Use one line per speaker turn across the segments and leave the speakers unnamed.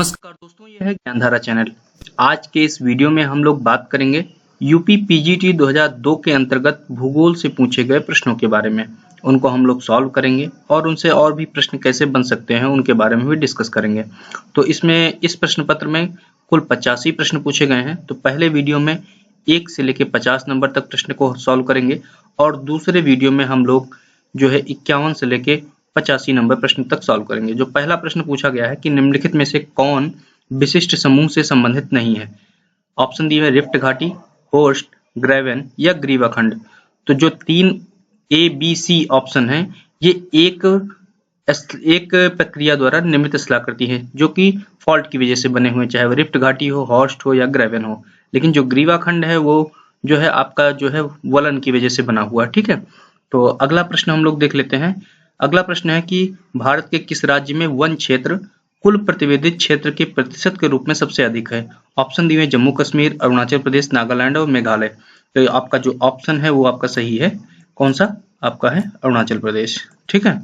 नमस्कार दोस्तों, यह है ज्ञानधारा चैनल। आज के इस वीडियो में हम लोग बात करेंगे यूपी पीजीटी 2002 के अंतर्गत भूगोल से पूछे गए प्रश्नों के बारे में। उनको हम लोग सॉल्व करेंगे और उनसे और भी प्रश्न कैसे बन सकते हैं उनके बारे में भी डिस्कस करेंगे। तो इसमें इस प्रश्न पत्र में कुल 85 प्रश्न पूछे गए हैं। तो पहले वीडियो में 1 से लेकर 50 नंबर तक प्रश्न को सॉल्व करेंगे और दूसरे वीडियो में हम लोग जो है 51 से लेके 85 नंबर प्रश्न तक सॉल्व करेंगे। जो पहला प्रश्न पूछा गया है कि निम्नलिखित में से कौन विशिष्ट समूह से संबंधित नहीं है। ऑप्शन दिए हैं रिफ्ट घाटी, होर्स्ट, ग्रेवेन या ग्रीवा खंड। तो जो 3 ए बी सी ऑप्शन है ये एक प्रक्रिया द्वारा निर्मित स्थलाकृति है जो कि फॉल्ट की वजह से बने हुए, चाहे वो रिफ्ट घाटी हो, होर्स्ट हो या ग्रेवेन हो। लेकिन जो ग्रीवा खंड है वो जो है आपका जो है वलन की वजह से बना हुआ। ठीक है, तो अगला प्रश्न हम लोग देख लेते हैं। अगला प्रश्न है कि भारत के किस राज्य में वन क्षेत्र कुल प्रतिवेदित क्षेत्र के प्रतिशत के रूप में सबसे अधिक है। ऑप्शन दिए जम्मू कश्मीर, अरुणाचल प्रदेश, नागालैंड और मेघालय। तो आपका जो ऑप्शन है वो आपका सही है। कौन सा आपका है? अरुणाचल प्रदेश। ठीक है,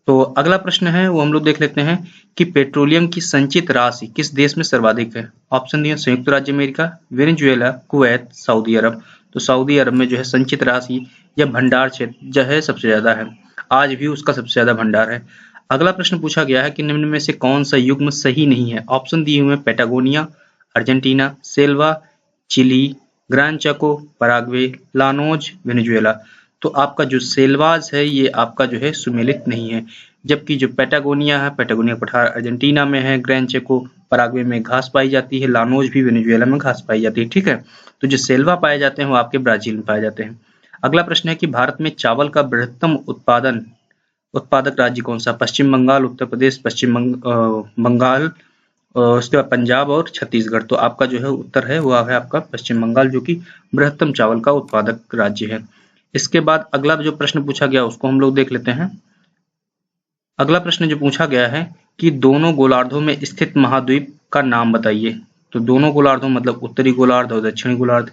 तो अगला प्रश्न है वो हम लोग देख लेते हैं कि पेट्रोलियम की संचित राशि किस देश में सर्वाधिक है। ऑप्शन दिए संयुक्त राज्य अमेरिका, वेनेजुएला, कुवैत, सऊदी अरब। तो सऊदी अरब में जो है संचित राशि या भंडार क्षेत्र जो है सबसे ज्यादा है, आज भी उसका सबसे ज्यादा भंडार है। अगला प्रश्न पूछा गया है कि निम्न में से कौन सा युग्म सही नहीं है। ऑप्शन दिए हुए Patagonia, Argentina, Selva, Chile, Gran Chaco, Paraguay, Llanos, Venezuela. तो आपका जो सेल्वाज है ये आपका जो है सुमेलित नहीं है, जबकि जो पैटागोनिया है, पैटागोनिया पठार अर्जेंटीना में है, ग्रैंड चेको पराग्वे में घास पाई जाती है, लानोज भी वेनेजुएला में घास पाई जाती है। ठीक है, तो जो सेल्वा पाए जाते हैं वो आपके ब्राजील में पाए जाते हैं। अगला प्रश्न है कि भारत में चावल का बृहत्तम उत्पादक राज्य कौन सा। पश्चिम बंगाल, उत्तर प्रदेश, पश्चिम बंगाल, उसके बाद पंजाब और छत्तीसगढ़। तो आपका जो है उत्तर है वो है आपका पश्चिम बंगाल, जो कि बृहत्तम चावल का उत्पादक राज्य है। इसके बाद अगला जो प्रश्न पूछा गया उसको हम लोग देख लेते हैं। अगला प्रश्न जो पूछा गया है कि दोनों गोलार्धों में स्थित महाद्वीप का नाम बताइए। तो दोनों गोलार्धों मतलब उत्तरी गोलार्ध और दक्षिणी गोलार्ध,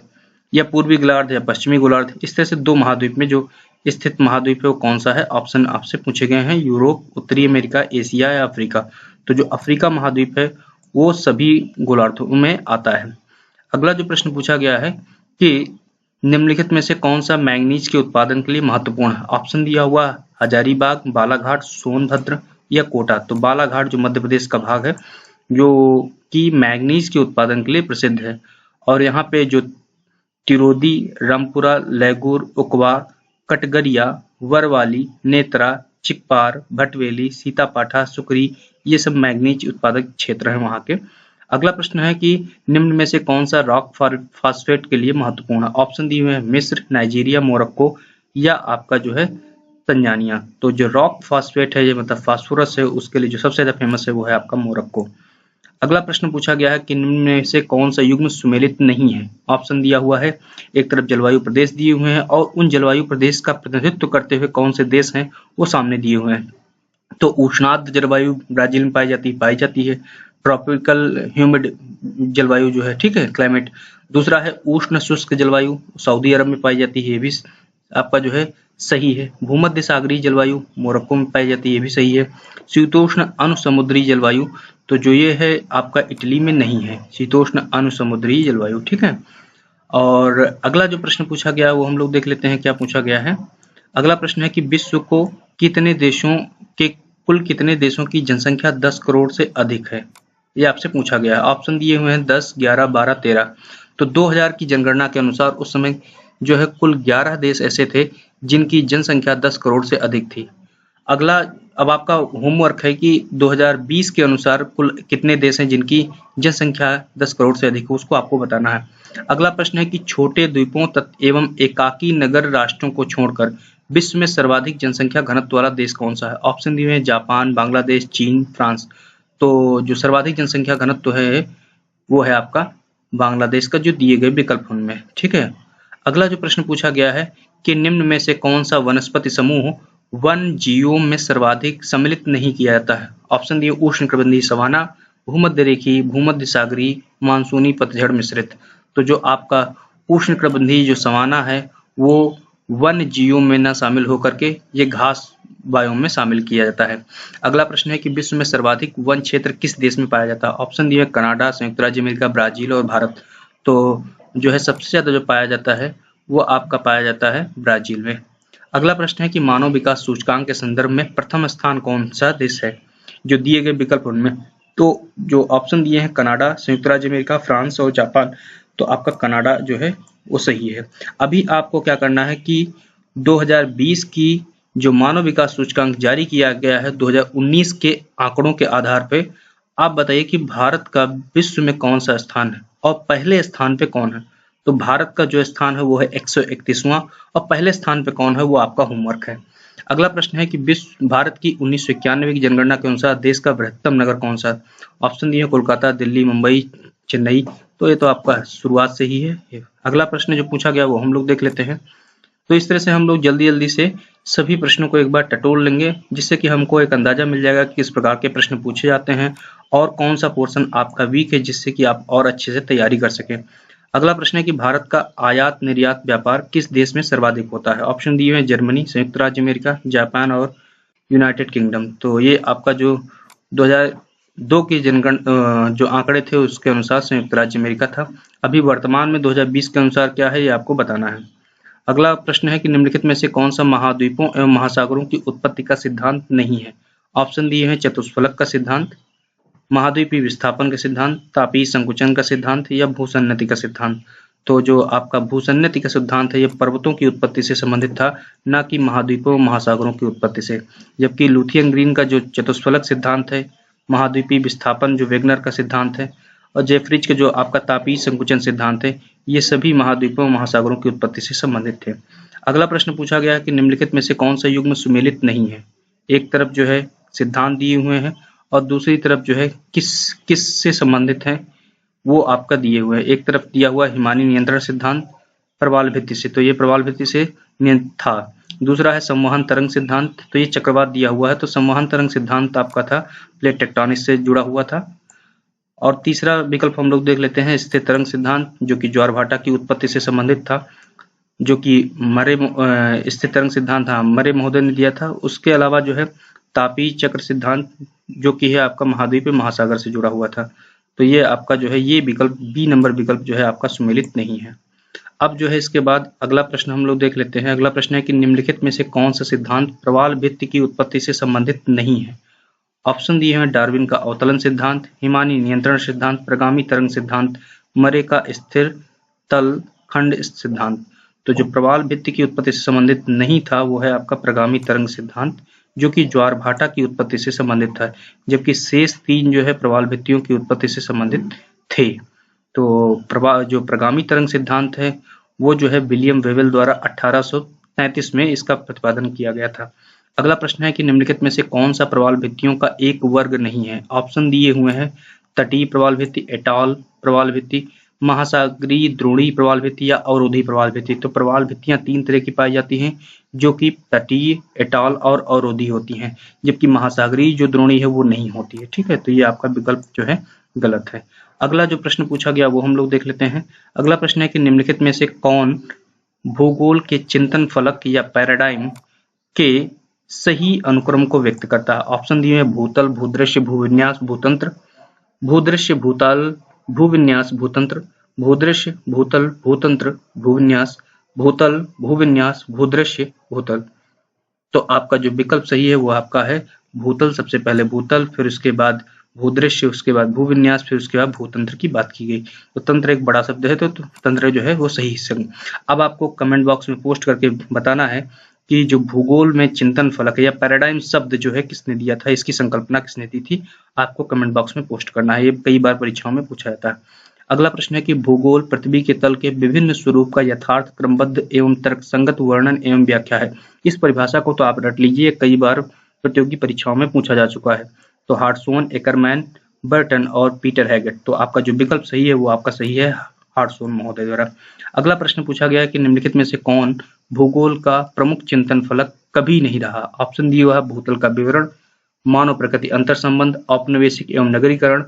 या पूर्वी गोलार्ध या पश्चिमी गोलार्ध, इस तरह से दो महाद्वीप में जो स्थित महाद्वीप है वो कौन सा है। ऑप्शन आपसे पूछे गए हैं यूरोप, उत्तरी अमेरिका, एशिया या अफ्रीका। तो जो अफ्रीका महाद्वीप है वो सभी गोलार्धों में आता है। अगला जो प्रश्न पूछा गया है कि निम्नलिखित में से कौन सा मैंगनीज के उत्पादन के लिए महत्वपूर्ण है। ऑप्शन दिया हुआ हजारीबाग, बालाघाट, सोनभद्र या कोटा। तो बालाघाट जो मध्य प्रदेश का भाग है जो कि मैंगनीज के उत्पादन के लिए प्रसिद्ध है, और यहाँ पे जो तिरोदी, रामपुरा, लैगुर, उकवा, कटगरिया, वरवाली, नेत्रा, चिकपार, भटवेली, सीतापाठा, सुकरी, ये सब मैंगनीज उत्पादक क्षेत्र हैं वहाँ के। अगला प्रश्न है कि निम्न में से कौन सा रॉक फास्फेट के लिए महत्वपूर्ण है। ऑप्शन दिए हुए हैं मिस्र, नाइजीरिया, मोरक्को या आपका जो है तंजानिया। तो जो रॉक फास्फेट है ये मतलब फास्फोरस है, उसके लिए जो सबसे ज्यादा फेमस है वो है आपका मोरक्को। अगला प्रश्न पूछा गया है कि निम्न में से कौन सा युग्म सुमेलित नहीं है। ऑप्शन दिया हुआ है एक तरफ जलवायु प्रदेश दिए हुए हैं और उन जलवायु प्रदेश का प्रतिनिधित्व करते हुए कौन से देश हैं वो सामने दिए हुए हैं। तो उष्णार्द्र जलवायु ब्राजील में पाई जाती है। ट्रॉपिकल ह्यूमिड जलवायु जो है, ठीक है, क्लाइमेट। दूसरा है उष्ण शुष्क जलवायु, सऊदी अरब में पाई जाती है, ये भी आपका जो है सही है। भूमध्य सागरीय जलवायु मोरक्को में पाई जाती है, ये भी सही है। शीतोष्ण अनुसमुद्री जलवायु, तो जो ये है आपका इटली में नहीं है, शीतोष्ण अनुसमुद्री जलवायु। ठीक है, और अगला जो प्रश्न पूछा गया वो हम लोग देख लेते हैं क्या पूछा गया है। अगला प्रश्न है कि विश्व को कुल कितने देशों की जनसंख्या 10 करोड़ से अधिक है, ये आपसे पूछा गया है। ऑप्शन दिए हुए हैं 10, 11, 12, 13। तो 2000 की जनगणना के अनुसार उस समय जो है कुल 11 देश ऐसे थे जिनकी जनसंख्या 10 करोड़ से अधिक थी। अगला अब आपका होमवर्क है कि 2020 के अनुसार कुल कितने देश हैं जिनकी जनसंख्या 10 करोड़ से अधिक है, उसको आपको बताना है। अगला प्रश्न है कि छोटे द्वीपों एवं एकाकी नगर राष्ट्रों को छोड़कर विश्व में सर्वाधिक जनसंख्या घनत्व वाला देश कौन सा है। ऑप्शन दिए हैं जापान, बांग्लादेश, चीन, फ्रांस। तो जो सर्वाधिक जनसंख्या घनत्व है वो है आपका बांग्लादेश का, जो दिए गए विकल्प उनमें। ठीक है, अगला जो प्रश्न पूछा गया है कि निम्न में से कौन सा वनस्पति समूह वन जीओम में सर्वाधिक सम्मिलित नहीं किया जाता है। ऑप्शन दिए उष्णकटिबंधीय सवाना, भूमध्य रेखीय, भूमध्य सागरीय, मानसूनी, पतझड़ मिश्रित। तो जो आपका उष्णकटिबंधीय जो सवाना है वो वन जीओम में ना शामिल होकर के ये घास बायोम में शामिल किया जाता है। अगला प्रश्न है कि विश्व में सर्वाधिक वन क्षेत्र किस देश में पाया जाता है? ऑप्शन दिए हैं कनाडा, संयुक्त राज्य अमेरिका, ब्राजील और भारत। तो जो है सबसे ज्यादा जो पाया जाता है वो आपका पाया जाता है ब्राजील में। अगला प्रश्न है कि मानव विकास सूचकांक के संदर्भ में प्रथम स्थान कौन सा देश है? जो दिए गए विकल्प उनमें तो जो ऑप्शन दिए हैं कनाडा, संयुक्त राज्य अमेरिका, फ्रांस और जापान, तो आपका कनाडा जो है वो सही है। अभी आपको क्या करना है कि 2020 की जो मानव विकास सूचकांक जारी किया गया है 2019 के आंकड़ों के आधार पे आप बताइए कि भारत का विश्व में कौन सा स्थान है और पहले स्थान पे कौन है। तो भारत का जो स्थान है वो है 131वां और पहले स्थान पे कौन है वो आपका होमवर्क है। अगला प्रश्न है कि विश्व भारत की 1991 की जनगणना के अनुसार देश का बृहत्तम नगर कौन सा? ऑप्शन दिए कोलकाता, दिल्ली, मुंबई, चेन्नई। तो ये तो आपका शुरुआत से ही है। अगला प्रश्न जो पूछा गया वो हम लोग देख लेते हैं। तो इस तरह से हम लोग जल्दी जल्दी से सभी प्रश्नों को एक बार टटोल लेंगे जिससे कि हमको एक अंदाजा मिल जाएगा कि किस प्रकार के प्रश्न पूछे जाते हैं और कौन सा पोर्शन आपका वीक है जिससे कि आप और अच्छे से तैयारी कर सकें। अगला प्रश्न है कि भारत का आयात निर्यात व्यापार किस देश में सर्वाधिक होता है? ऑप्शन दिए हैं जर्मनी, संयुक्त राज्य अमेरिका, जापान और यूनाइटेड किंगडम। तो ये आपका जो 2002 की जो आंकड़े थे उसके अनुसार संयुक्त राज्य अमेरिका था। अभी वर्तमान में 2020 के अनुसार क्या है ये आपको बताना है। अगला प्रश्न है कि निम्नलिखित में से कौन सा महाद्वीपों एवं महासागरों की उत्पत्ति का सिद्धांत नहीं है? ऑप्शन दिए हैं चतुष्फलक का सिद्धांत, महाद्वीपीय विस्थापन का सिद्धांत, तापीय संकुचन का सिद्धांत या भूसन्नति का सिद्धांत। तो जो आपका भूसन्नति का सिद्धांत है ये पर्वतों की उत्पत्ति से संबंधित था, न कि महाद्वीपों महासागरों की उत्पत्ति से। जबकि लुथियन ग्रीन का जो चतुष्फलक सिद्धांत है, महाद्वीपीय विस्थापन जो वेगनर का सिद्धांत है और जेफरिज का जो आपका तापीय संकुचन सिद्धांत है, ये सभी महाद्वीपों महासागरों की उत्पत्ति से संबंधित थे। अगला प्रश्न पूछा गया है कि निम्नलिखित में से कौन सा युग्म सुमेलित नहीं है? एक तरफ जो है सिद्धांत दिए हुए हैं और दूसरी तरफ जो है किस से संबंधित है वो आपका दिए हुए हैं। एक तरफ दिया हुआ हिमानी नियंत्रण सिद्धांत प्रवाल भित्ति से, तो ये प्रवाल भित्ति से था। दूसरा है संवहन तरंग सिद्धांत, तो ये चक्रवात दिया हुआ है, तो संवहन तरंग सिद्धांत आपका था प्लेट टेक्टोनिक्स से जुड़ा हुआ था। और तीसरा विकल्प हम लोग देख लेते हैं स्थिर तरंग सिद्धांत, जो कि ज्वार भाटा की उत्पत्ति से संबंधित था, जो कि स्थिर तरंग सिद्धांत मरे महोदय ने दिया था। उसके अलावा जो है तापीय चक्र सिद्धांत जो कि है आपका महाद्वीपीय महासागर से जुड़ा हुआ था। तो ये आपका जो है ये विकल्प बी नंबर विकल्प जो है आपका सुमेलित नहीं है। अब जो है इसके बाद अगला प्रश्न हम लोग देख लेते हैं। अगला प्रश्न है कि निम्नलिखित में से कौन सा सिद्धांत प्रवाल भित्ति की उत्पत्ति से संबंधित नहीं है? ऑप्शन दिए हैं डार्विन का अवतलन सिद्धांत, हिमानी नियंत्रण सिद्धांत, प्रगामी तरंग सिद्धांत, मरे का स्थिर तल खंड सिद्धांत। तो जो प्रवाल भित्ति की उत्पत्ति से संबंधित नहीं था वो है आपका प्रगामी तरंग सिद्धांत, जो कि ज्वार भाटा की उत्पत्ति से संबंधित था, जबकि शेष तीन जो है प्रवाल भित्तियों की उत्पत्ति से संबंधित थे। तो जो प्रगामी तरंग सिद्धांत है वो जो है विलियम वेवेल द्वारा 1833 में इसका प्रतिपादन किया गया था। अगला प्रश्न है कि निम्नलिखित में से कौन सा प्रवाल भित्तियों का एक वर्ग नहीं है? ऑप्शन दिए हुए हैं तटीय प्रवाल भित्ति, एटॉल प्रवाल भित्ति, महासागरीय द्रोणी प्रवाल भित्ति या अवरोधी प्रवाल भित्ति। तो प्रवाल भित्तियां तीन तरह की पाई जाती हैं, जो कि तटीय, एटॉल और अवरोधी होती हैं, जबकि महासागरीय जो द्रोणी है वो नहीं होती है। ठीक है, तो ये आपका विकल्प जो है गलत है। अगला जो प्रश्न पूछा गया वो हम लोग देख लेते हैं। अगला प्रश्न है कि निम्नलिखित में से कौन भूगोल के चिंतन फलक या पैराडाइम के सही अनुक्रम को व्यक्त करता है? ऑप्शन दिए हैं भूतल, भूदृश्य, भूविन्यास, भूतंत्र, भूदृश्य, भूतल, भूविन्यास, भूतंत्र, भूदृश्य, भूतल, भूतंत्र, भूविन्यास, भूतल, भूविन्यास, भूदृश्य, भूतल। तो आपका जो विकल्प सही है वो आपका है भूतल। सबसे पहले भूतल, फिर उसके बाद भूदृश्य, उसके बाद भूविन्यास, फिर उसके बाद भूतंत्र की बात की गई। तो तंत्र एक बड़ा शब्द है, तो तंत्र जो है वो सही है। अब आपको कमेंट बॉक्स में पोस्ट करके बताना है कि जो भूगोल में चिंतन फलक या पैराडाइम शब्द जो है किसने दिया था, इसकी संकल्पना किसने दी थी, आपको कमेंट बॉक्स में पोस्ट करना है। ये कई बार परीक्षाओं में पूछा जाता है। अगला प्रश्न है कि भूगोल पृथ्वी के तल के विभिन्न स्वरूप का यथार्थ क्रमबद्ध एवं तर्कसंगत वर्णन एवं व्याख्या है। इस परिभाषा को तो आप रट लीजिए, कई बार प्रतियोगी परीक्षाओं में पूछा जा चुका है। तो हार्टसोन, एकरमैन, बर्टन और पीटर हैगेट। तो आपका जो विकल्प सही है वो आपका सही है हार्टसोन महोदय द्वारा। अगला प्रश्न पूछा गया है कि निम्नलिखित में से कौन भूगोल का प्रमुख चिंतन फलक कभी नहीं रहा? ऑप्शन दिया हुआ है भूतल का विवरण, मानव प्रकृति अंतर संबंध, औपनिवेशिक एवं नगरीकरण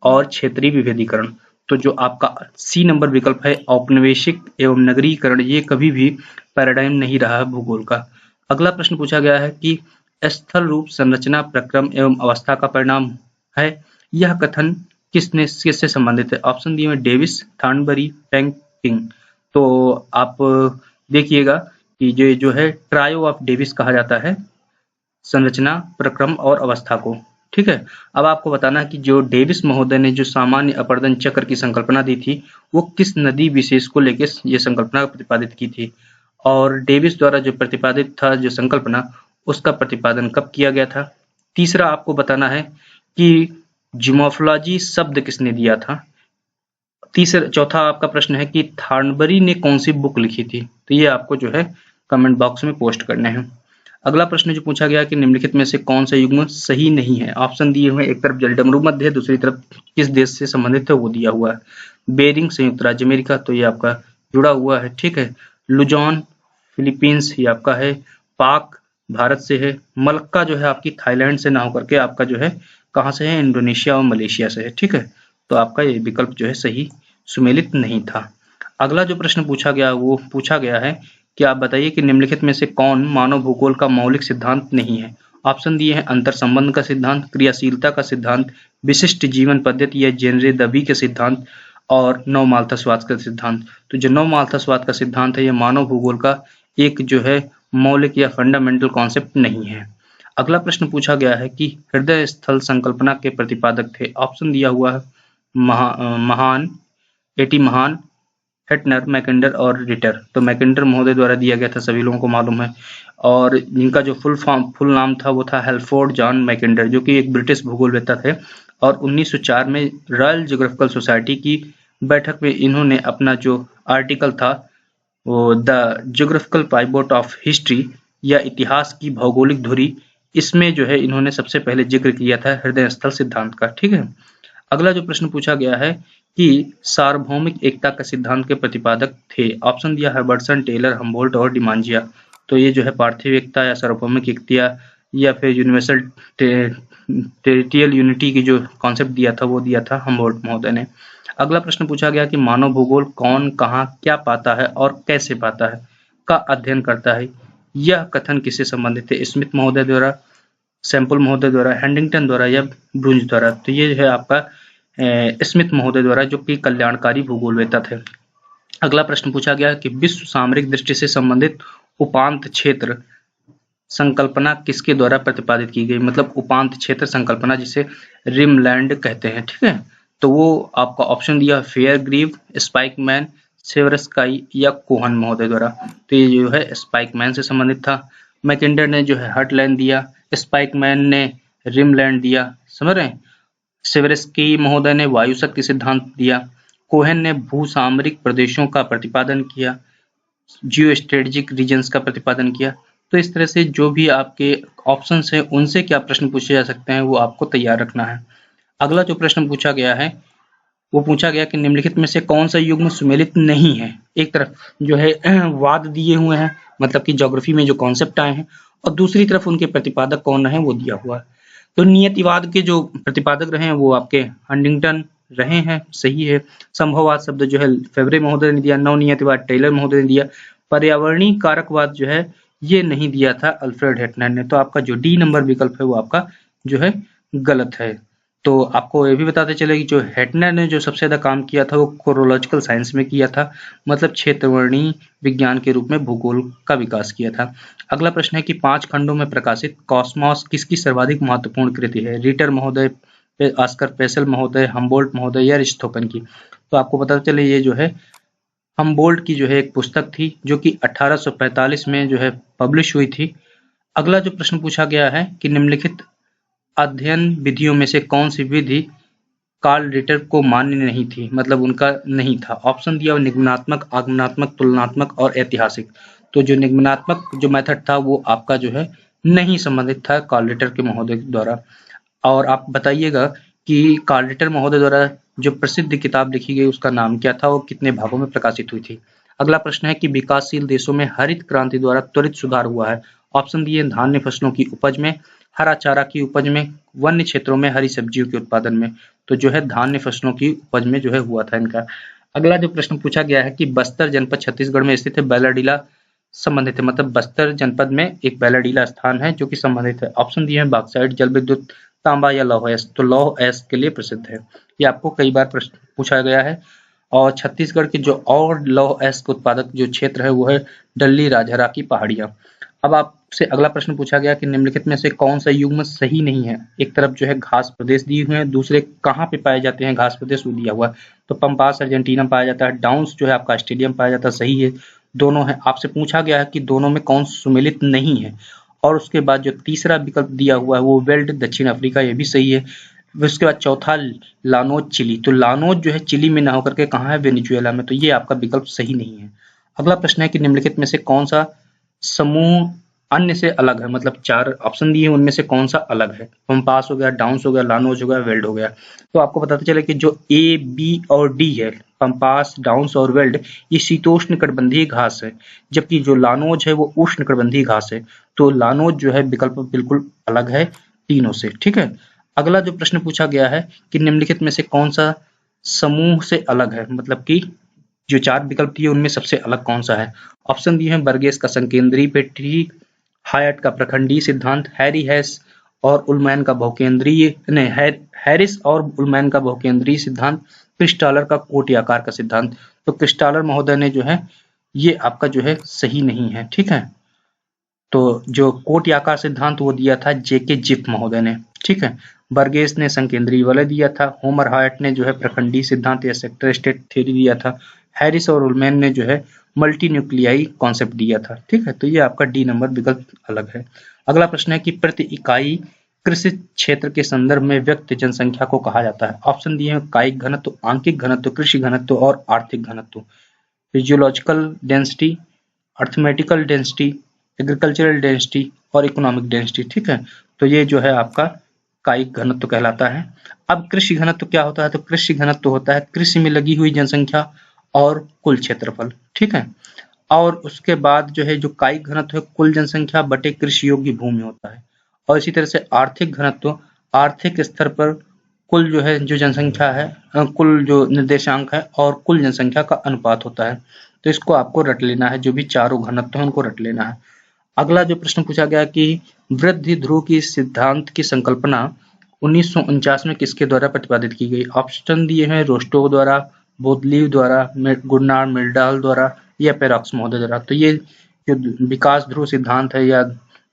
और क्षेत्रीय विभेदीकरण। तो जो आपका सी नंबर विकल्प है औपनिवेशिक एवं नगरीकरण, ये कभी भी पैराडाइम नहीं रहा है भूगोल का। अगला प्रश्न पूछा गया है कि स्थल रूप संरचना प्रक्रम एवं अवस्था का परिणाम है। यह कथन किससे संबंधित है? ऑप्शन दिए हुए डेविस, थॉर्नबरी, पेंटिंग। तो आप देखिएगा कि जो है ट्रायो ऑफ डेविस कहा जाता है संरचना प्रक्रम और अवस्था को। ठीक है, अब आपको बताना है कि जो डेविस महोदय ने जो सामान्य अपर्दन चक्र की संकल्पना दी थी वो किस नदी विशेष को लेकर ये संकल्पना प्रतिपादित की थी, और डेविस द्वारा जो प्रतिपादित था जो संकल्पना उसका प्रतिपादन कब किया गया था। तीसरा आपको बताना है कि जियोमोर्फोलॉजी शब्द किसने दिया था। चौथा आपका प्रश्न है कि थॉर्नबरी ने कौन सी बुक लिखी थी, तो ये आपको जो है कमेंट बॉक्स में पोस्ट करने हैं। अगला प्रश्न जो पूछा गया कि निम्नलिखित में से कौन सा युग्म सही नहीं है। ऑप्शन दिए हुए एक तरफ जलडमरू मध्य है, दूसरी तरफ किस देश से संबंधित है वो दिया हुआ है। बेरिंग संयुक्त राज्य अमेरिका, तो ये आपका जुड़ा हुआ है। ठीक है, लुजॉन फिलीपींस ये आपका है। पाक भारत से है। मलक्का जो है आपकी थाईलैंड से ना होकर के आपका जो है कहाँ से है, इंडोनेशिया और मलेशिया से है। ठीक है, तो आपका ये विकल्प जो है सही सुमेलित नहीं था। अगला जो प्रश्न पूछा गया वो पूछा गया है कि आप बताइए कि निम्नलिखित में से कौन मानव भूगोल का मौलिक सिद्धांत नहीं है। ऑप्शन दिए हैं अंतर संबंध का सिद्धांत, क्रियाशीलता का सिद्धांत, विशिष्ट जीवन पद्धति या जेनरे दबी के सिद्धांत और नवमालथसवाद का सिद्धांत। तो जो नवमालथसवाद का सिद्धांत है ये मानव भूगोल का एक जो है मौलिक या फंडामेंटल कॉन्सेप्ट नहीं है। अगला प्रश्न पूछा गया है कि हृदय स्थल संकल्पना के प्रतिपादक थे। ऑप्शन दिया हुआ है महान, एटी महान, हेटनर, मैकेंडर और रिटर। तो मैकेंडर महोदय द्वारा दिया गया था, सभी लोगों को मालूम है, और जिनका जो फुल नाम था वो था हेल्फोर्ड जॉन मैकेंडर, जो कि एक ब्रिटिश भूगोलवेत्ता थे। और 1904 में रॉयल ज्योग्राफिकल सोसाइटी की बैठक में इन्होंने अपना जो आर्टिकल था वो the geographical pivot of history या इतिहास की भौगोलिक धुरी, इसमें जो है इन्होंने सबसे पहले जिक्र किया था हृदय स्थल सिद्धांत का। ठीक है, अगला जो प्रश्न पूछा गया है कि सार्वभौमिक एकता का सिद्धांत के प्रतिपादक थे। ऑप्शन दिया है हर्बर्टसन, टेलर, हम्बोल्ट और डिमांजिया। तो ये जो है पार्थिव एकता या सार्वभौमिक एकता या फिर यूनिवर्सल टेरिटोरियल यूनिटी की जो कॉन्सेप्ट दिया था वो दिया था हम्बोल्ट महोदय ने। अगला प्रश्न पूछा गया कि मानव भूगोल कौन, कहाँ, क्या पाता है और कैसे पाता है का अध्ययन करता है। यह कथन किससे संबंधित है? स्मिथ महोदय द्वारा, सैंपल महोदय द्वारा, हैंटिंगटन द्वारा या ब्रुंज द्वारा। तो ये है आपका स्मिथ महोदय द्वारा, जो कि कल्याणकारी भूगोलवेत्ता थे। अगला प्रश्न पूछा गया कि विश्व सामरिक दृष्टि से संबंधित उपांत क्षेत्र संकल्पना किसके द्वारा प्रतिपादित की गई, मतलब उपांत क्षेत्र संकल्पना जिसे रिमलैंड कहते हैं। ठीक है, तो वो आपका ऑप्शन दिया फेयरग्रीव, स्पाइकमैन, सेवरस्काई या कोहन महोदय द्वारा। तो ये जो है स्पाइकमैन से संबंधित था। मैकेंडर ने जो है हर्टलैंड दिया, स्पाइकमैन ने रिमलैंड दिया, समझ रहे हैं। सेवरस्की महोदय ने वायु शक्ति सिद्धांत दिया। कोहेन ने भूसामरिक प्रदेशों का प्रतिपादन किया, जियो स्ट्रेटेजिक रीजन्स का प्रतिपादन किया। तो इस तरह से जो भी आपके ऑप्शंस हैं उनसे क्या प्रश्न पूछे जा सकते हैं वो आपको तैयार रखना है। अगला जो प्रश्न पूछा गया है वो पूछा गया कि निम्नलिखित में से कौन सा युग्म सुमेलित नहीं है। एक तरफ जो है वाद दिए हुए हैं, मतलब कि ज्योग्राफी में जो कॉन्सेप्ट आए हैं, और दूसरी तरफ उनके प्रतिपादक कौन है वो दिया हुआ है। तो नियतिवाद के जो प्रतिपादक रहे हैं वो आपके हंटिंगटन रहे हैं, सही है। संभववाद शब्द जो है फेवरे महोदय ने दिया। नवनियतिवाद टेलर महोदय ने दिया। पर्यावरणीय कारकवाद जो है ये नहीं दिया था अल्फ्रेड हेटनर ने। तो आपका जो डी नंबर विकल्प है वो आपका जो है गलत है। तो आपको ये भी बताते चले कि जो हेटनर ने जो सबसे ज्यादा काम किया था वो कोरोलॉजिकल साइंस में किया था, मतलब क्षेत्रवर्णीय विज्ञान के रूप में भूगोल का विकास किया था। अगला प्रश्न है कि 5 खंडों में प्रकाशित कॉस्मॉस किसकी सर्वाधिक महत्वपूर्ण कृति है? रिटर महोदय, ऑस्कर पेसेल महोदय, हम्बोल्ट महोदय या अरिस्टोफन की। तो आपको पता चले ये जो है हम्बोल्ट की जो है एक पुस्तक थी जो कि 1845 में जो है पब्लिश हुई थी। अगला जो प्रश्न पूछा गया है कि निम्नलिखित अध्ययन विधियों में से कौन सी विधि कार्ल रिटर को मान्य नहीं थी, मतलब उनका नहीं था। ऑप्शन दिया निगमनात्मक, आगमनात्मक, तुलनात्मक और ऐतिहासिक। तो जो निगमनात्मक जो मेथड था वो आपका जो है नहीं संबंधित था कार्ल रिटर के महोदय द्वारा। और आप बताइएगा कि कार्ल रिटर महोदय द्वारा जो प्रसिद्ध किताब लिखी गई उसका नाम क्या था, वो कितने भागों में प्रकाशित हुई थी। अगला प्रश्न है कि विकासशील देशों में हरित क्रांति द्वारा त्वरित सुधार हुआ है। ऑप्शन दिए धान्य फसलों की उपज में, हरा चारा की उपज में, वन्य क्षेत्रों में, हरी सब्जियों के उत्पादन में। तो जो है धान्य फसलों की उपज में जो है हुआ था इनका। अगला जो प्रश्न पूछा गया है कि बस्तर जनपद छत्तीसगढ़ में स्थित है, बैलाडीला संबंधित है, मतलब बस्तर जनपद में एक बैलाडीला स्थान है जो कि संबंधित है। ऑप्शन दिए हैं बॉक्साइट, जल विद्युत, तांबा या लौह अयस्क। तो लौह अयस्क के लिए प्रसिद्ध है। ये आपको कई बार प्रश्न पूछा गया है। और छत्तीसगढ़ के जो और लौह अयस्क उत्पादक जो क्षेत्र है वो है डल्ली राजहरा की पहाड़ियां। अब आपसे अगला प्रश्न पूछा गया कि निम्नलिखित में से कौन सा युग्म सही नहीं है। एक तरफ जो है घास प्रदेश दिए हुए हैं, दूसरे कहाँ पे पाए जाते हैं घास प्रदेश वो दिया हुआ है। तो पंपास अर्जेंटीना पाया जाता है, डाउन्स जो है आपका ऑस्ट्रेलिया में पाया जाता है, सही है, दोनों है। आपसे पूछा गया है कि दोनों में कौन सुमेलित नहीं है। और उसके बाद जो तीसरा विकल्प दिया हुआ है वो वेल्ड दक्षिण अफ्रीका, ये भी सही है। उसके बाद चौथा लानोज चिली, तो लानोज जो है चिली में ना होकर के कहाँ है, वेनेजुएला में। तो ये आपका विकल्प सही नहीं है। अगला प्रश्न है कि निम्नलिखित में से कौन सा समूह अन्य से अलग है, मतलब 4 ऑप्शन दिए हैं उनमें से कौन सा अलग है। पंपास हो गया, डाउन्स हो गया, लानोज हो गया, वेल्ड हो गया। तो आपको बताते चले कि जो ए, बी और डी है, पंपास, डाउन्स और वेल्ड, ये शीतोष्ण कटिबंधीय घास है, जबकि जो लानोज है वो उष्ण कटिबंधीय घास है। तो लानोज जो है विकल्प बिल्कुल अलग है तीनों से, ठीक है। अगला जो प्रश्न पूछा गया है कि निम्नलिखित में से कौन सा समूह से अलग है, मतलब कि जो 4 विकल्प दिए उनमें सबसे अलग कौन सा है। ऑप्शन दिए हैं बर्गेस का संकेंद्रीय पेट्री, हायट का प्रखंडीय सिद्धांत, हैरी हैस और उलमैन का बहुकेंद्रीय नहीं हैरिस और उलमैन का बहुकेंद्रीय सिद्धांत, क्रिस्टालर का कोटि आकार का सिद्धांत। तो क्रिस्टालर महोदय ने जो है ये आपका जो है सही नहीं है, ठीक है। तो जो कोटि आकार सिद्धांत वो दिया था जेके जिप महोदय ने, ठीक है। बर्गेस ने संकेंद्रीय वलय दिया था, होमर हायट ने जो है प्रखंडीय सिद्धांत या सेक्टर स्टेट थ्योरी दिया था, हैरिस और उलमैन ने जो है मल्टी न्यूक्लियाई कॉन्सेप्ट दिया था, ठीक है। तो ये आपका डी नंबर विकल्प अलग है। अगला प्रश्न है कि प्रति इकाई कृषि क्षेत्र के संदर्भ में व्यक्त जनसंख्या को कहा जाता है। ऑप्शन दिए हैं कायिक घनत्व, आंकिक घनत्व, कृषि घनत्व और आर्थिक घनत्व। Physiological density, arithmetical density, agricultural density और इकोनॉमिक डेंसिटी, ठीक है। तो ये जो है आपका कायिक घनत्व कहलाता है। अब कृषि घनत्व क्या होता है, तो कृषि घनत्व होता है कृषि में लगी हुई जनसंख्या और कुल क्षेत्रफल, ठीक है। और उसके बाद जो है जो कायिक घनत्व है कुल जनसंख्या बटे कृषि योग्य भूमि होता है। और इसी तरह से आर्थिक घनत्व आर्थिक स्तर पर कुल जो है जो जनसंख्या है कुल जो निर्देशांक है और कुल जनसंख्या का अनुपात होता है। तो इसको आपको रट लेना है, जो भी चारों घनत्व है उनको रट लेना है। अगला जो प्रश्न पूछा गया कि वृद्धि ध्रुव की सिद्धांत की संकल्पना 1949 में किसके द्वारा प्रतिपादित की गई। ऑप्शन दिए हैं रोस्टो द्वारा, बोदलीव द्वारा, गुरनार मिल्डाल द्वारा या पेरॉक्स महोदय द्वारा। तो ये जो विकास ध्रुव सिद्धांत है या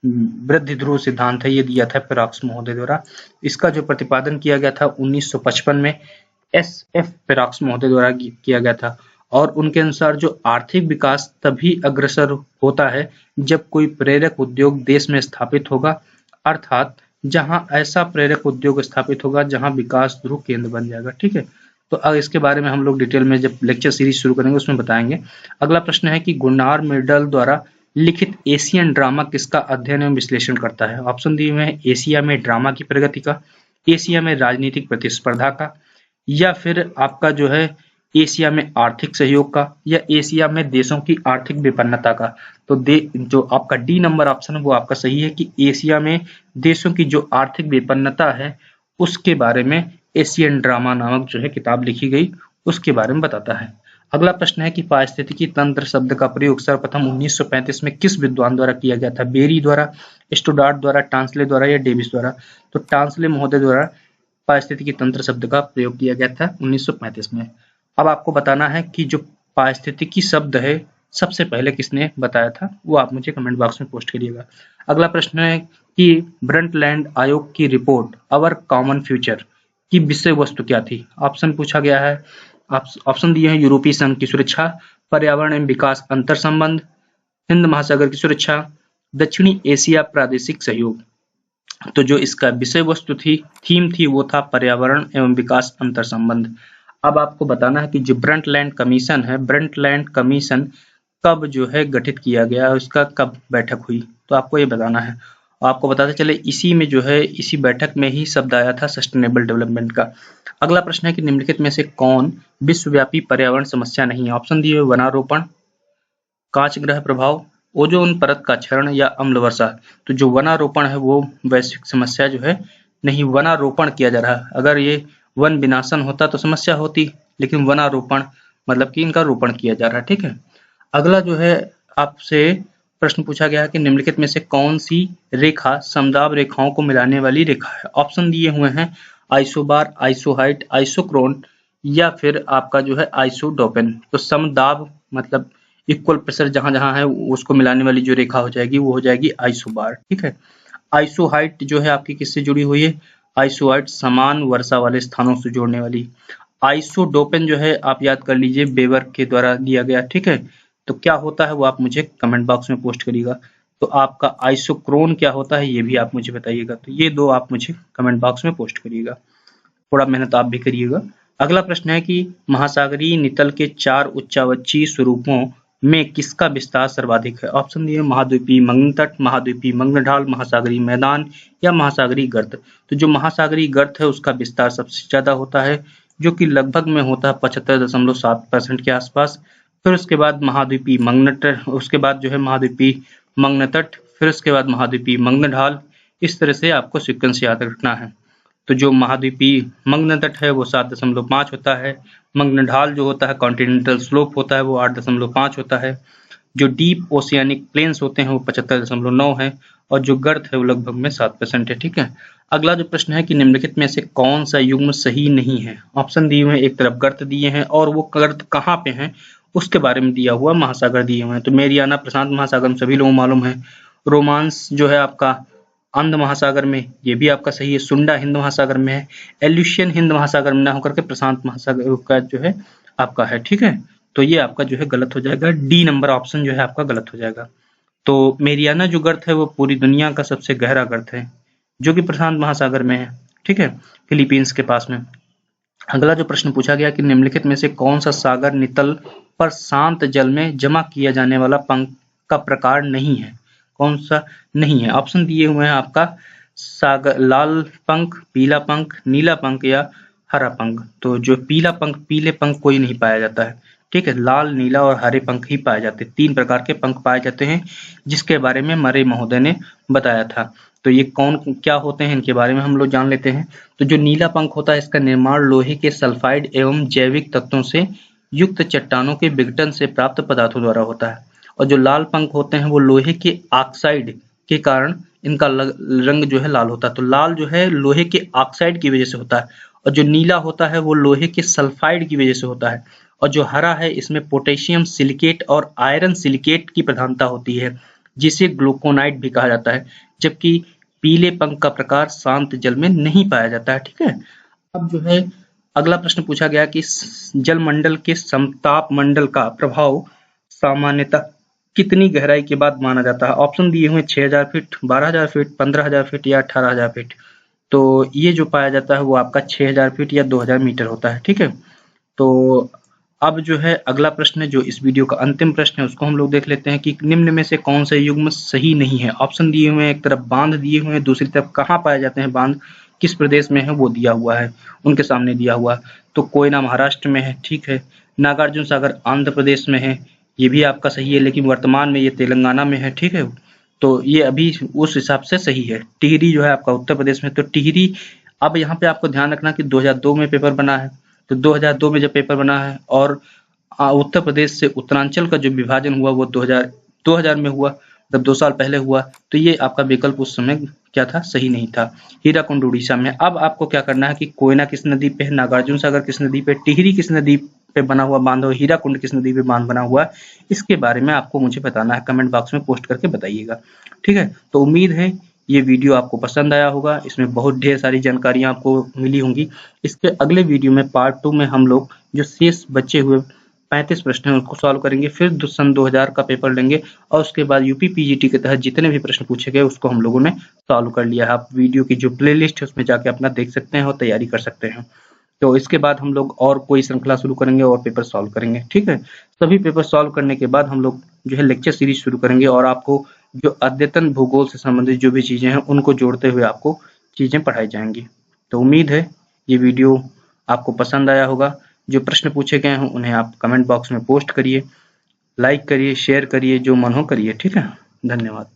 वृद्धि ध्रुव सिद्धांत है ये दिया था पेरॉक्स महोदय द्वारा। इसका जो प्रतिपादन किया गया था 1955 में एस.एफ. पेरॉक्स महोदय द्वारा किया गया था। और उनके अनुसार जो आर्थिक विकास तभी अग्रसर होता है जब कोई प्रेरक उद्योग देश में स्थापित होगा, अर्थात जहां ऐसा प्रेरक उद्योग स्थापित होगा जहां विकास ध्रुव केंद्र बन जाएगा, ठीक है। तो अब इसके बारे में हम लोग डिटेल में जब लेक्चर सीरीज शुरू करेंगे उसमें बताएंगे। अगला प्रश्न है कि गुरनार मिर्डल द्वारा लिखित एशियन ड्रामा किसका अध्ययन एवं विश्लेषण करता है। ऑप्शन दिए हुए हैं एशिया में ड्रामा की प्रगति का, एशिया में राजनीतिक प्रतिस्पर्धा का, या फिर आपका जो है एशिया में आर्थिक सहयोग का, या एशिया में देशों की आर्थिक विपन्नता का। तो जो आपका डी नंबर ऑप्शन है वो आपका सही है कि एशिया में देशों की जो आर्थिक विपन्नता है उसके बारे में एशियन ड्रामा नामक जो है किताब लिखी गई उसके बारे में बताता है। अगला प्रश्न है कि पारिस्थितिकी तंत्र शब्द का प्रयोग सर्वप्रथम 1935 में किस विद्वान द्वारा किया गया था। बेरी द्वारा, स्टुडार्ट द्वारा, टांसले द्वारा या डेविस द्वारा। तो टांसले महोदय द्वारा पारिस्थितिकी तंत्र शब्द का प्रयोग किया गया था 1935 में। अब आपको बताना है कि जो पारिस्थितिकी शब्द है सबसे पहले किसने बताया था, वो आप मुझे कमेंट बॉक्स में पोस्ट करिएगा। अगला प्रश्न है कि ब्रंटलैंड आयोग की रिपोर्ट अवर कॉमन फ्यूचर की विषय वस्तु क्या थी। ऑप्शन पूछा गया है, ऑप्शन दिए हैं यूरोपीय संघ की सुरक्षा, पर्यावरण एवं विकास अंतर संबंध, हिंद महासागर की सुरक्षा, दक्षिणी एशिया प्रादेशिक सहयोग। तो जो इसका विषय वस्तु थी, थीम थी, वो था पर्यावरण एवं विकास अंतर संबंध। अब आपको बताना है कि जो ब्रंटलैंड कमीशन है, ब्रंटलैंड कमीशन कब जो है गठित किया गया, उसका कब बैठक हुई, तो आपको ये बताना है। आपको बताते चले इसी में जो है इसी बैठक में ही शब्द आया था सस्टेनेबल डेवलपमेंट का। अगला प्रश्न है कि निम्नलिखित में से कौन विश्वव्यापी पर्यावरण समस्या नहीं है। ऑप्शन दिए वनारोपण, कांच ग्रह प्रभाव, ओजोन परत का क्षरण या अम्ल वर्षा। तो जो वनारोपण है वो वैश्विक समस्या जो है नहीं, वनारोपण किया जा रहा है। अगर ये वन विनाशन होता तो समस्या होती, लेकिन वनारोपण मतलब कि इनका रोपण किया जा रहा है, ठीक है। अगला जो है आपसे प्रश्न पूछा गया है कि निम्नलिखित में से कौन सी रेखा समदाब रेखाओं को मिलाने वाली रेखा है। ऑप्शन दिए हुए हैं आइसोबार, आइसोहाइट, आइसोक्रोन या फिर आपका जो है आइसोडोपेन। तो समदाब मतलब इक्वल प्रेशर जहां जहां है उसको मिलाने वाली जो रेखा हो जाएगी वो हो जाएगी आइसोबार। ठीक है। आइसोहाइट जो है आपकी किससे जुड़ी हुई है? आइसोहाइट समान वर्षा वाले स्थानों से जोड़ने वाली। आइसोडोपेन जो है आप याद कर लीजिए बेवर के द्वारा दिया गया। ठीक है। तो क्या होता है वो आप मुझे कमेंट बॉक्स में पोस्ट करिएगा। तो आपका आइसोक्रोन क्या होता है ये भी आप मुझे बताइएगा। तो ये दो आप मुझे कमेंट बॉक्स में पोस्ट करिएगा, थोड़ा मेहनत आप भी करिएगा। अगला प्रश्न है कि महासागरीय नितल के 4 उच्चावचीय स्वरूपों में किसका विस्तार सर्वाधिक है। ऑप्शन दिए महाद्वीपीय मग्न तट, महाद्वीपीय मग्न ढाल, महासागरीय मैदान या महासागरीय गर्त। तो जो महासागरीय गर्त है उसका विस्तार सबसे ज्यादा होता है, जो कि लगभग में होता है 75.7% के आसपास। फिर उसके बाद महाद्वीपीय मग्न तट, उसके बाद जो है महाद्वीपीय मग्न तट, फिर उसके बाद महाद्वीपीय मग्न ढाल। इस तरह से आपको सीक्वेंस याद रखना है। तो जो महाद्वीपीय मग्न तट है वो 7.5 होता है। मग्न ढाल जो होता है कॉन्टिनेंटल स्लोप होता है वो 8.5 होता है। जो डीप ओशियानिक प्लेन्स होते हैं वो 75.9 है और जो गर्त है वो लगभग में 7% है। ठीक है। अगला जो प्रश्न है कि निम्नलिखित में से कौन सा युग्म सही नहीं है। ऑप्शन दिए हुए हैं, एक तरफ गर्त दिए हैं और वो गर्त कहाँ पे हैं उसके बारे में दिया हुआ महासागर दिए हुए हैं। तो मेरियाना प्रशांत महासागर में सभी लोगों को मालूम है। रोमांस जो है आपका अंध महासागर में, ये भी आपका सही है। सुंडा हिंद महासागर में है। एल्यूशियन हिंद महासागर में ना होकर के प्रशांत महासागर का जो है आपका है। ठीक है। तो ये आपका जो है गलत हो जाएगा, डी नंबर ऑप्शन जो है आपका गलत हो जाएगा। तो मेरियाना जो गर्त है वो पूरी दुनिया का सबसे गहरा गर्त है जो कि प्रशांत महासागर में है। ठीक है, फिलीपींस के पास में। अगला जो प्रश्न पूछा गया कि निम्नलिखित में से कौन सा सागर नितल पर शांत जल में जमा किया जाने वाला पंख का प्रकार नहीं है। कौन सा नहीं है? ऑप्शन दिए हुए हैं आपका सागर लाल पंख, पीला पंख, नीला पंख या हरा पंख। तो जो पीला पंख, पीले पंख कोई नहीं पाया जाता है। ठीक है, लाल, नीला और हरे पंख ही पाए जाते हैं। 3 प्रकार के पंख पाए जाते हैं जिसके बारे में मरे महोदय ने बताया था। तो ये कौन क्या होते हैं इनके बारे में हम लोग जान लेते हैं। तो जो नीला पंख होता है इसका निर्माण लोहे के सल्फाइड एवं जैविक तत्वों से युक्त चट्टानों के विघटन से प्राप्त पदार्थों द्वारा होता है। और जो लाल पंख होते हैं वो लोहे के ऑक्साइड के कारण इनका रंग जो है लाल होता है। तो लाल जो है लोहे के ऑक्साइड की वजह से होता है और जो नीला होता है वो लोहे के सल्फाइड की वजह से होता है। और जो हरा है इसमें पोटेशियम सिलिकेट और आयरन सिलिकेट की प्रधानता होती है जिसे ग्लूकोनाइट भी कहा जाता है। जबकि पीले पंख का प्रकार शांत जल में नहीं पाया जाता है। ठीक है। अब जो है अगला प्रश्न पूछा गया कि जलमंडल के समताप मंडल का प्रभाव सामान्यतः कितनी गहराई के बाद माना जाता है। ऑप्शन दिए हुए 6000 फीट, 12000 फीट, 15000 फीट या 18000 फीट। तो ये जो पाया जाता है वो आपका 6000 फीट या 2000 मीटर होता है। ठीक है। तो अब जो है अगला प्रश्न है जो इस वीडियो का अंतिम प्रश्न है उसको हम लोग देख लेते हैं कि निम्न में से कौन सा युग्म सही नहीं है। ऑप्शन दिए हुए हैं, एक तरफ बांध दिए हुए हैं, दूसरी तरफ कहाँ पाए जाते हैं बांध, किस प्रदेश में है वो दिया हुआ है, उनके सामने दिया हुआ। तो कोयना महाराष्ट्र में है। ठीक है। नागार्जुन सागर आंध्र प्रदेश में है, ये भी आपका सही है, लेकिन वर्तमान में ये तेलंगाना में है। ठीक है। तो ये अभी उस हिसाब से सही है। टिहरी जो है आपका उत्तर प्रदेश में। तो टिहरी, अब यहाँ पे आपको ध्यान रखना कि 2002 में पेपर बना है। तो 2002 में जब पेपर बना है और उत्तर प्रदेश से उत्तरांचल का जो विभाजन हुआ वो 2000 में हुआ, जब 2 साल पहले हुआ। तो ये आपका विकल्प उस समय क्या था, सही नहीं था। हीराकुंड उड़ीसा में। अब आपको क्या करना है कि कोयना किस नदी पे है, नागार्जुन सागर किस नदी पे, टिहरी किस नदी पे बना हुआ बांध और हीराकुंड किस नदी पे बांध बना हुआ, इसके बारे में आपको मुझे बताना है। कमेंट बॉक्स में पोस्ट करके बताइएगा। ठीक है। तो उम्मीद है ये वीडियो आपको पसंद आया होगा। इसमें बहुत ढेर सारी जानकारियां आपको मिली होंगी। इसके अगले वीडियो में पार्ट 2 में हम लोग जो शेष बचे हुए 35 प्रश्न हैं उसको सॉल्व करेंगे। फिर सन 2000 का पेपर लेंगे और उसके बाद यूपी पीजीटी के तहत जितने भी प्रश्न पूछे गए उसको हम लोगों ने सॉल्व कर लिया है। आप वीडियो की जो प्लेलिस्ट है उसमें जाके अपना देख सकते हैं और तैयारी कर सकते हैं। तो इसके बाद हम लोग और कोई श्रृंखला शुरू करेंगे और पेपर सॉल्व करेंगे। ठीक है। सभी पेपर सॉल्व करने के बाद हम लोग जो है लेक्चर सीरीज शुरू करेंगे और आपको जो अद्यतन भूगोल से संबंधित जो भी चीजें हैं उनको जोड़ते हुए आपको चीजें पढ़ाई जाएंगी। तो उम्मीद है ये वीडियो आपको पसंद आया होगा। जो प्रश्न पूछे गए हैं उन्हें आप कमेंट बॉक्स में पोस्ट करिए, लाइक करिए, शेयर करिए, जो मन हो करिए। ठीक है। धन्यवाद।